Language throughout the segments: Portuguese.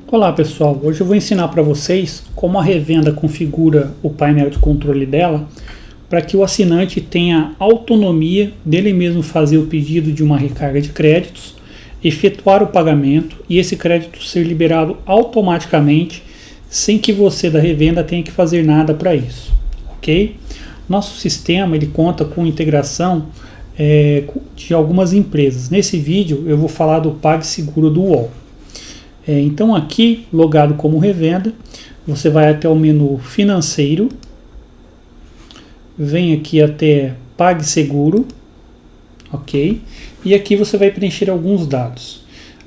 Olá pessoal, hoje eu vou ensinar para vocês como a revenda configura o painel de controle dela para que o assinante tenha autonomia dele mesmo fazer o pedido de uma recarga de créditos, efetuar o pagamento e esse crédito ser liberado automaticamente sem que você da revenda tenha que fazer nada para isso, ok? Nosso sistema ele conta com integração de algumas empresas. Nesse vídeo eu vou falar do PagSeguro do UOL. Então aqui, logado como revenda, você vai até o menu financeiro, vem aqui até PagSeguro, ok? E aqui você vai preencher alguns dados.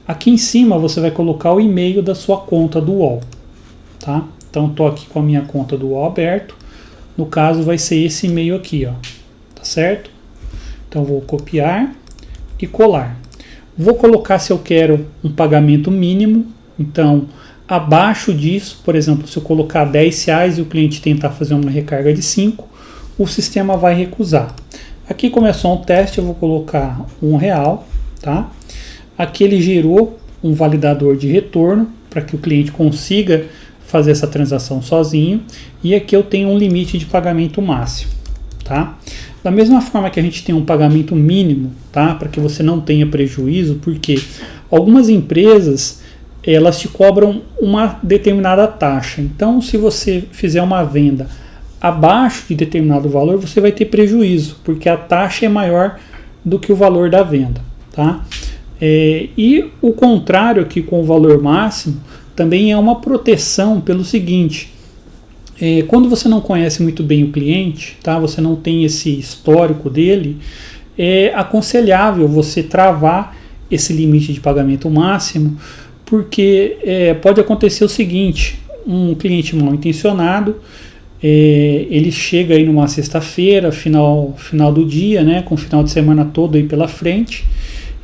Aqui em cima você vai colocar o e-mail da sua conta do UOL, tá? Então estou aqui com a minha conta do UOL aberto, no caso vai ser esse e-mail aqui, ó, tá certo? Então vou copiar e colar. Vou colocar se eu quero um pagamento mínimo, então abaixo disso, por exemplo, se eu colocar R$10 e o cliente tentar fazer uma recarga de 5, o sistema vai recusar. Aqui começou um teste, eu vou colocar R$1, tá? Aqui ele gerou um validador de retorno para que o cliente consiga fazer essa transação sozinho, e aqui eu tenho um limite de pagamento máximo, tá? Da mesma forma que a gente tem um pagamento mínimo, tá? Para que você não tenha prejuízo, porque algumas empresas elas te cobram uma determinada taxa. Então, se você fizer uma venda abaixo de determinado valor, você vai ter prejuízo, porque a taxa é maior do que o valor da venda, tá? E o contrário aqui com o valor máximo também é uma proteção pelo seguinte. Quando você não conhece muito bem o cliente, tá? Você não tem esse histórico dele, é aconselhável você travar esse limite de pagamento máximo, porque pode acontecer o seguinte: um cliente mal intencionado, ele chega aí numa sexta-feira, final do dia, né, com o final de semana todo aí pela frente,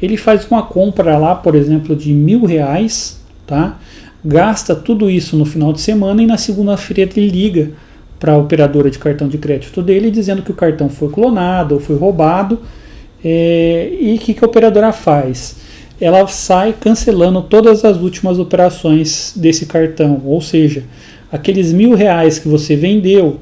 ele faz uma compra lá, por exemplo, de R$1.000, tá? Gasta tudo isso no final de semana e na segunda-feira ele liga para a operadora de cartão de crédito dele dizendo que o cartão foi clonado ou foi roubado. E o que a operadora faz? Ela sai cancelando todas as últimas operações desse cartão, ou seja, aqueles R$1.000 que você vendeu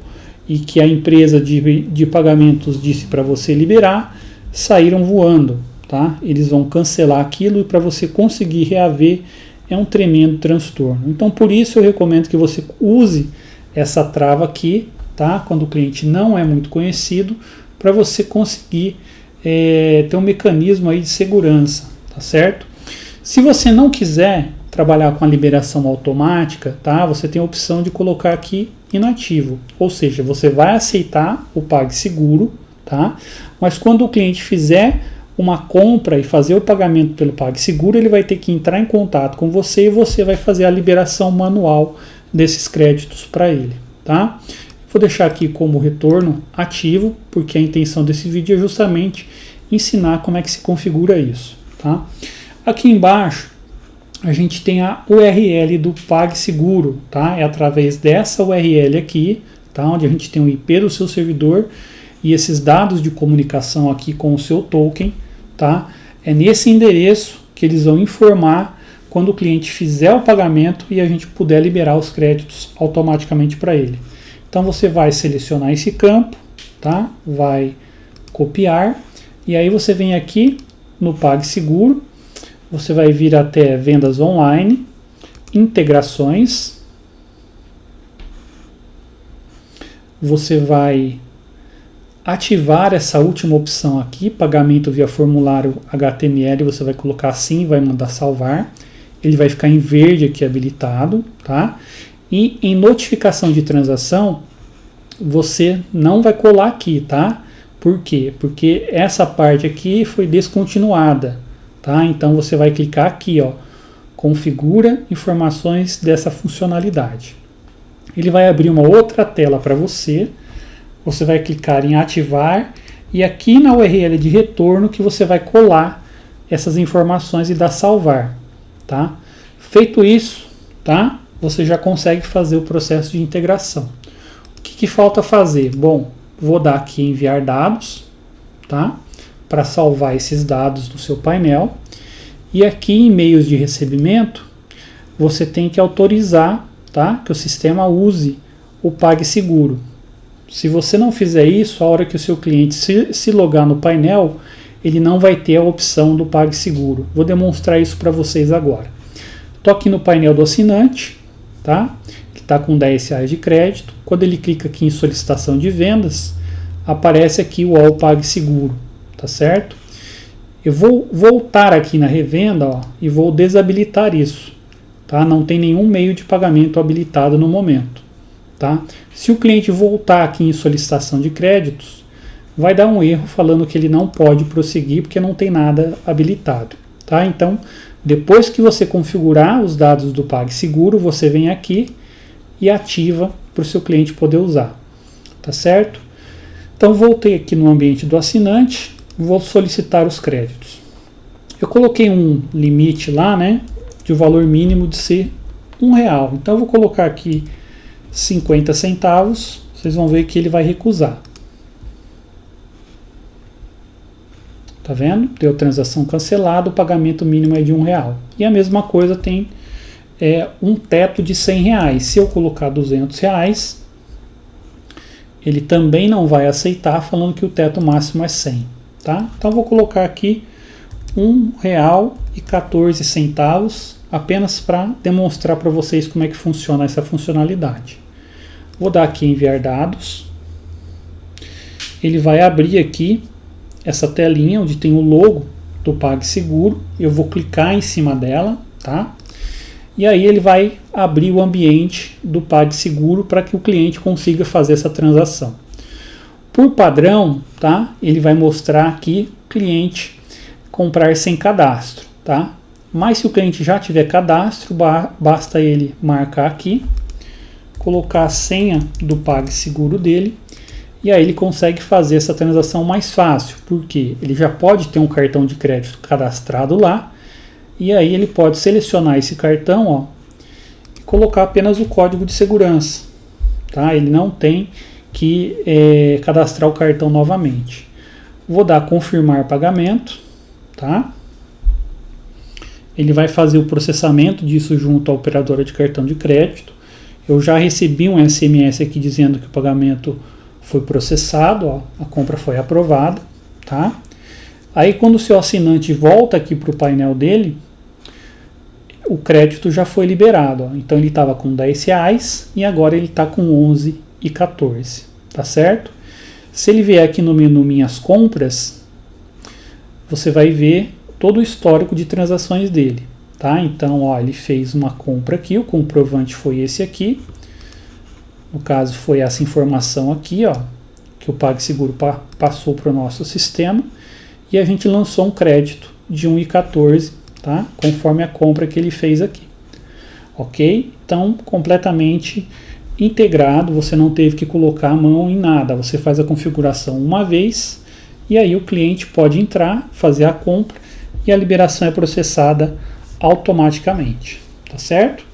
e que a empresa de pagamentos disse para você liberar, saíram voando, tá? Eles vão cancelar aquilo e para você conseguir reaver é um tremendo transtorno. Então, por isso eu recomendo que você use essa trava aqui, tá? Quando o cliente não é muito conhecido, para você conseguir ter um mecanismo aí de segurança, tá certo? Se você não quiser trabalhar com a liberação automática, tá? Você tem a opção de colocar aqui inativo, ou seja, você vai aceitar o PagSeguro, tá? Mas quando o cliente fizer uma compra e fazer o pagamento pelo PagSeguro, ele vai ter que entrar em contato com você e você vai fazer a liberação manual desses créditos para ele, tá? Vou deixar aqui como retorno ativo, porque a intenção desse vídeo é justamente ensinar como é que se configura isso, tá? Aqui embaixo a gente tem a URL do PagSeguro, tá? É através dessa URL aqui, tá? Onde a gente tem o IP do seu servidor e esses dados de comunicação aqui com o seu token, tá? É nesse endereço que eles vão informar quando o cliente fizer o pagamento e a gente puder liberar os créditos automaticamente para ele. Então você vai selecionar esse campo, tá? Vai copiar e aí você vem aqui no PagSeguro, você vai vir até vendas online, integrações, você vai ativar essa última opção aqui, pagamento via formulário HTML, você vai colocar assim, vai mandar salvar, ele vai ficar em verde aqui habilitado, tá? E em notificação de transação, você não vai colar aqui, tá? Por quê? Porque essa parte aqui foi descontinuada, tá? Então você vai clicar aqui, ó, configura informações dessa funcionalidade. Ele vai abrir uma outra tela para você. Você vai clicar em ativar e aqui na URL de retorno que você vai colar essas informações e dar salvar, tá? Feito isso, tá? Você já consegue fazer o processo de integração. O que falta fazer? Bom, vou dar aqui enviar dados, tá? Para salvar esses dados do seu painel. E aqui em meios de recebimento, você tem que autorizar, tá, que o sistema use o PagSeguro. Se você não fizer isso, a hora que o seu cliente se logar no painel, ele não vai ter a opção do PagSeguro. Vou demonstrar isso para vocês agora. Estou aqui no painel do assinante, tá? Ele está com R$10 de crédito. Quando ele clica aqui em solicitação de vendas, aparece aqui o UOL PagSeguro, tá certo? Eu vou voltar aqui na revenda, ó, e vou desabilitar isso, tá? Não tem nenhum meio de pagamento habilitado no momento, tá? Se o cliente voltar aqui em solicitação de créditos, vai dar um erro falando que ele não pode prosseguir porque não tem nada habilitado, tá? Então, depois que você configurar os dados do PagSeguro, você vem aqui e ativa para o seu cliente poder usar, tá certo? Então, voltei aqui no ambiente do assinante, vou solicitar os créditos. Eu coloquei um limite lá, né, de um valor mínimo de ser R$1. Então, eu vou colocar aqui 50 centavos, vocês vão ver que ele vai recusar. Tá vendo? Deu transação cancelada, o pagamento mínimo é de R$1. E a mesma coisa tem um teto de R$100. Se eu colocar R$200, ele também não vai aceitar, falando que o teto máximo é 100. Tá? Então vou colocar aqui R$1,14, apenas para demonstrar para vocês como é que funciona essa funcionalidade. Vou dar aqui enviar dados. Ele vai abrir aqui essa telinha onde tem o logo do PagSeguro. Eu vou clicar em cima dela, tá? E aí ele vai abrir o ambiente do PagSeguro para que o cliente consiga fazer essa transação. Por padrão, tá? Ele vai mostrar aqui cliente comprar sem cadastro, tá? Mas se o cliente já tiver cadastro, basta ele marcar aqui, colocar a senha do PagSeguro dele, e aí ele consegue fazer essa transação mais fácil, porque ele já pode ter um cartão de crédito cadastrado lá, e aí ele pode selecionar esse cartão, ó, e colocar apenas o código de segurança, tá? Ele não tem que cadastrar o cartão novamente. Vou dar confirmar pagamento, tá? Ele vai fazer o processamento disso junto à operadora de cartão de crédito. Eu já recebi um SMS aqui dizendo que o pagamento foi processado, ó, a compra foi aprovada, tá? Aí quando o seu assinante volta aqui para o painel dele, o crédito já foi liberado, ó. Então ele estava com R$10 e agora ele está com R$11,14, tá certo? Se ele vier aqui no menu Minhas Compras, você vai ver todo o histórico de transações dele, tá? Então, ó, ele fez uma compra aqui, o comprovante foi esse aqui. No caso, foi essa informação aqui, ó, que o PagSeguro passou para o nosso sistema, e a gente lançou um crédito de R$1,14, tá? Conforme a compra que ele fez aqui. Ok? Então, completamente integrado, você não teve que colocar a mão em nada, você faz a configuração uma vez, e aí o cliente pode entrar, fazer a compra, e a liberação é processada automaticamente, tá certo?